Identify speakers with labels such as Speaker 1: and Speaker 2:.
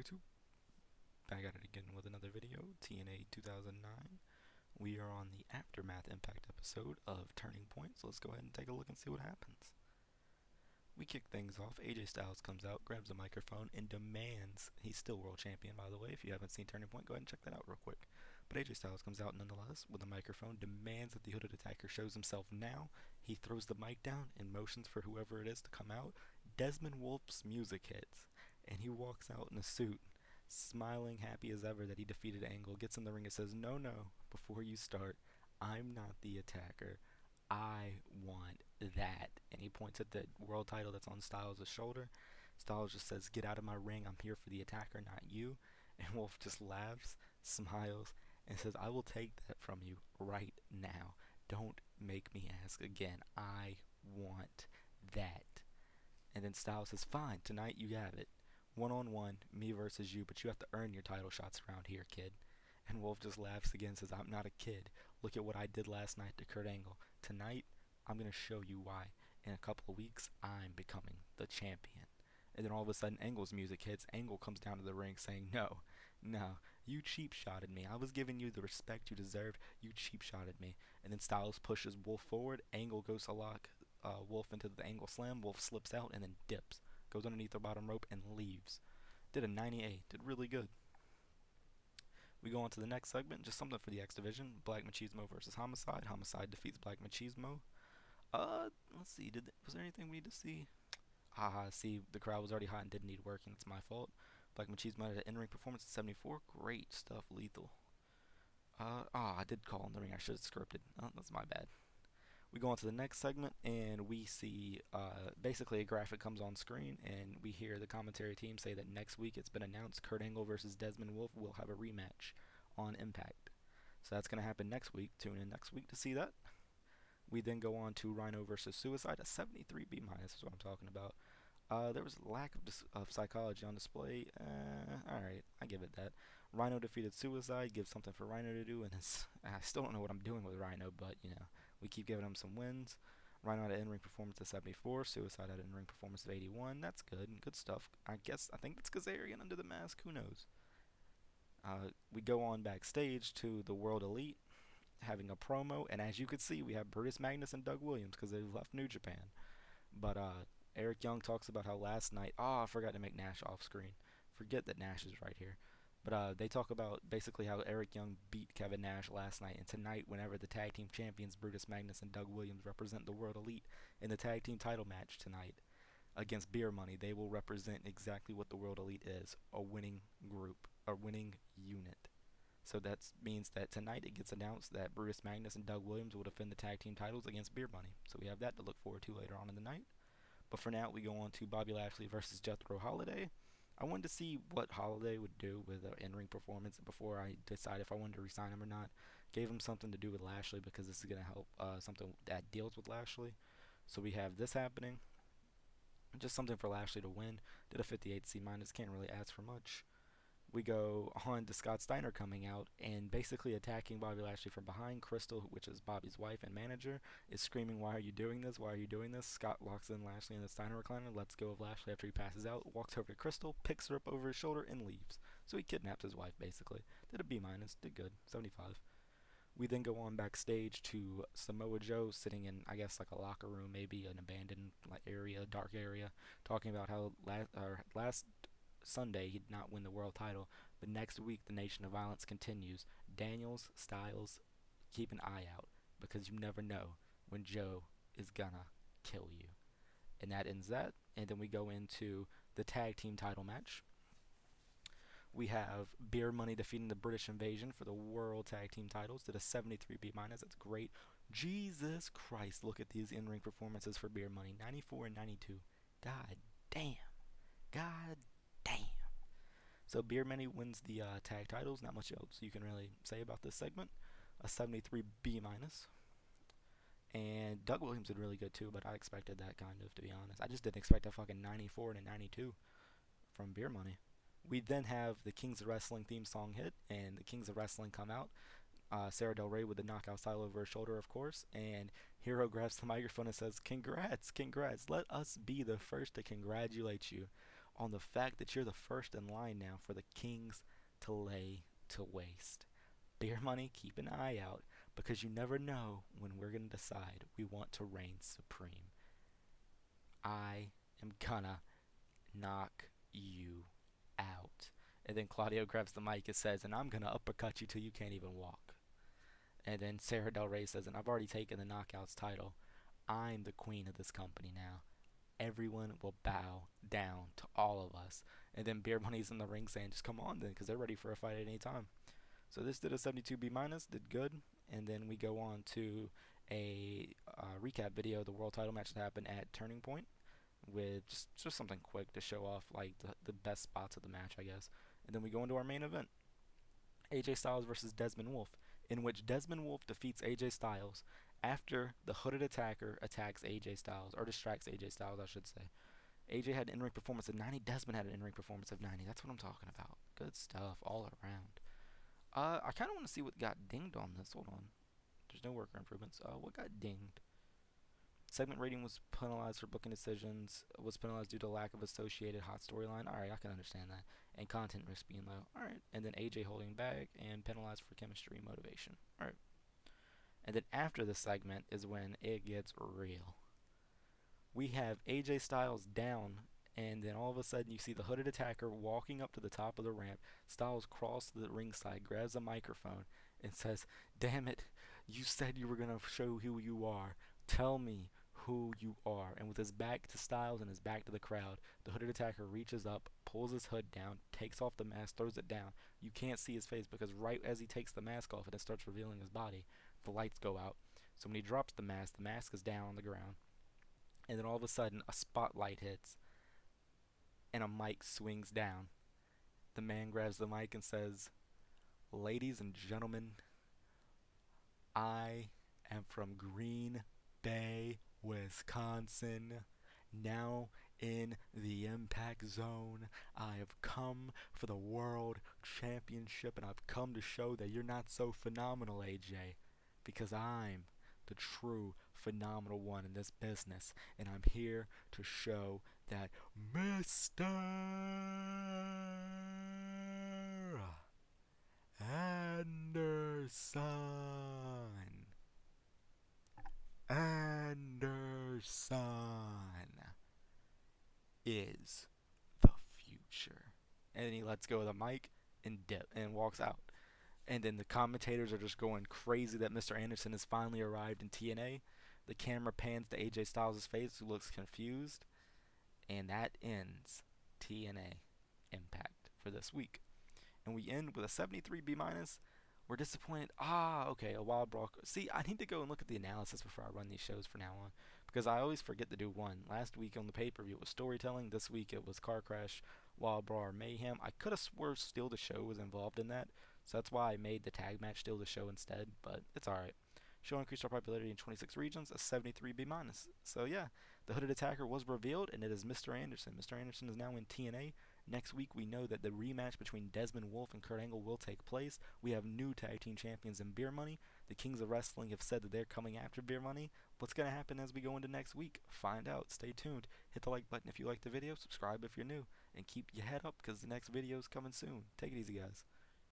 Speaker 1: YouTube? Back at it again with another video, TNA 2009. We are on the Aftermath Impact episode of Turning Point, so let's go ahead and take a look and see what happens. We kick things off. AJ Styles comes out, grabs a microphone, and demands, he's still world champion by the way, if you haven't seen Turning Point, go ahead and check that out real quick. But AJ Styles comes out nonetheless with a microphone, demands that the hooded attacker shows himself now. He throws the mic down and motions for whoever it is to come out. Desmond Wolfe's music hits, and he walks out in a suit, smiling, happy as ever that he defeated Angle, gets in the ring and says, "No, no, before you start, I'm not the attacker. I want that." And he points at the world title that's on Styles' shoulder. Styles just says, "Get out of my ring. I'm here for the attacker, not you." And Wolfe just laughs, smiles, and says, "I will take that from you right now. Don't make me ask again. I want that." And then Styles says, "Fine, tonight you have it. 1-on-1, me versus you, but you have to earn your title shots around here, kid." And Wolfe just laughs again and says, "I'm not a kid. Look at what I did last night to Kurt Angle. Tonight, I'm going to show you why. In a couple of weeks, I'm becoming the champion." And then all of a sudden, Angle's music hits. Angle comes down to the ring saying, "No, no, you cheap shotted me. I was giving you the respect you deserved. You cheap shotted me." And then Styles pushes Wolfe forward. Angle goes to lock Wolfe into the Angle slam. Wolfe slips out and then dips. Goes underneath the bottom rope and leaves. Did a 98. Did really good. We go on to the next segment, just something for the X Division. Black Machismo versus Homicide. Homicide defeats Black Machismo. Let's see. Was there anything we need to see? See, the crowd was already hot and didn't need working. That's my fault. Black Machismo had an in-ring performance at 74. Great stuff, Lethal. I did call in the ring. I should have scripted. That's my bad. We go on to the next segment, and we see basically a graphic comes on screen, and we hear the commentary team say that next week it's been announced Kurt Angle versus Desmond Wolfe will have a rematch on Impact. So that's going to happen next week. Tune in next week to see that. We then go on to Rhino versus Suicide. A 73 B minus is what I'm talking about. There was a lack of psychology on display. Alright, I give it that. Rhino defeated Suicide, gives something for Rhino to do, and I still don't know what I'm doing with Rhino, but, we keep giving him some wins. Rhino had an in-ring performance of 74. Suicide had an in-ring performance of 81. That's good. Good stuff. I think that's Kazarian under the mask. Who knows? We go on backstage to the World Elite having a promo, and as you could see, we have Brutus Magnus and Doug Williams because they've left New Japan. But Eric Young talks about how last night, I forgot to make Nash off screen. Forget that Nash is right here. But they talk about basically how Eric Young beat Kevin Nash last night, and tonight, whenever the tag team champions Brutus Magnus and Doug Williams represent the World Elite in the tag team title match tonight against Beer Money, they will represent exactly what the World Elite is: a winning group, a winning unit. So that means that tonight it gets announced that Brutus Magnus and Doug Williams will defend the tag team titles against Beer Money. So we have that to look forward to later on in the night. But for now, we go on to Bobby Lashley versus Jethro Holiday. I wanted to see what Holiday would do with an in-ring performance before I decide if I wanted to resign him or not. Gave him something to do with Lashley because this is going to help something that deals with Lashley. So we have this happening. Just something for Lashley to win. Did a 58 C minus. Can't really ask for much. We go on to Scott Steiner coming out and basically attacking Bobby Lashley from behind. Crystal, which is Bobby's wife and manager, is screaming, "Why are you doing this? Why are you doing this?" Scott locks in Lashley in the Steiner recliner, lets go of Lashley after he passes out, walks over to Crystal, picks her up over his shoulder, and leaves. So he kidnaps his wife, basically. Did a B minus, did good, 75. We then go on backstage to Samoa Joe sitting in, I guess, like a locker room, maybe an abandoned area, dark area, talking about how last Sunday he did not win the world title, but next week the Nation of Violence continues. Daniels, Styles, keep an eye out because you never know when Joe is gonna kill you. And that ends that. And then we go into the tag team title match. We have Beer Money defeating the British Invasion for the World Tag Team titles. Did a 73 B minus. That's great. Jesus Christ, look at these in-ring performances for Beer Money. 94 and 92. God damn. God damn. So Beer Money wins the tag titles. Not much else you can really say about this segment. A 73 B minus. And Doug Williams did really good too, but I expected that kind of, to be honest. I just didn't expect a fucking 94 and a 92 from Beer Money. We then have the Kings of Wrestling theme song hit, and the Kings of Wrestling come out. Sarah Del Rey with the knockout style over her shoulder, of course, and Hero grabs the microphone and says, "Congrats, congrats, let us be the first to congratulate you on the fact that you're the first in line now for the Kings to lay to waste. Beer Money, keep an eye out, because you never know when we're going to decide we want to reign supreme. I am gonna knock you out. And then Claudio grabs the mic and says, and I'm gonna uppercut you till you can't even walk. And then Sarah Del Rey says, and I've already taken the Knockouts title. I'm the queen of this company now. Everyone will bow down to all of us. And then Beer Money's in the ring saying, just come on then, because they're ready for a fight at any time. So this did a 72B minus, did good. And then we go on to a recap video of the world title match that happened at Turning Point, with just something quick to show off like the best spots of the match, I guess. And then we go into our main event, AJ Styles versus Desmond Wolfe, in which Desmond Wolfe defeats AJ Styles after the hooded attacker attacks AJ Styles, or distracts AJ Styles, I should say. AJ had an in-ring performance of 90. Desmond had an in-ring performance of 90. That's what I'm talking about. Good stuff all around. I kind of want to see what got dinged on this. Hold on. There's no worker improvements. What got dinged? Segment rating was penalized for booking decisions, was penalized due to lack of associated hot storyline. Alright, I can understand that. And content risk being low. Alright. And then AJ holding back and penalized for chemistry and motivation. Alright. And then after the segment is when it gets real. We have AJ Styles down, and then all of a sudden you see the hooded attacker walking up to the top of the ramp. Styles crosses the ringside, grabs a microphone, and says, damn it, you said you were going to show who you are. Tell me who you are. And with his back to Styles and his back to the crowd, the hooded attacker reaches up, pulls his hood down, takes off the mask, throws it down. You can't see his face because right as he takes the mask off and it starts revealing his body, the lights go out. So when he drops the mask is down on the ground. And then all of a sudden, a spotlight hits, and a mic swings down. The man grabs the mic and says, ladies and gentlemen, I am from Green Bay, Wisconsin, now in the Impact Zone. I have come for the World Championship, and I've come to show that you're not so phenomenal, AJ, because I'm the true phenomenal one in this business, and I'm here to show that Mr. Anderson is the future. And then he lets go of the mic and walks out. And then the commentators are just going crazy that Mr. Anderson has finally arrived in TNA. The camera pans to AJ Styles' face, who looks confused. And that ends TNA Impact for this week. And we end with a 73B minus. We're disappointed. Okay, a wild brawl. See, I need to go and look at the analysis before I run these shows from now on, because I always forget to do one. Last week on the pay-per-view it was storytelling. This week it was car crash, wild brawl, or mayhem. I could have swore Steal the Show was involved in that, so that's why I made the tag match Steal the Show instead, but it's alright. Show increased our popularity in 26 regions, a 73B minus. So yeah, the hooded attacker was revealed, and it is Mr. Anderson. Mr. Anderson is now in TNA. Next week, we know that the rematch between Desmond Wolfe and Kurt Angle will take place. We have new tag team champions in Beer Money. The Kings of Wrestling have said that they're coming after Beer Money. What's going to happen as we go into next week? Find out. Stay tuned. Hit the like button if you liked the video. Subscribe if you're new. And keep your head up because the next video is coming soon. Take it easy, guys.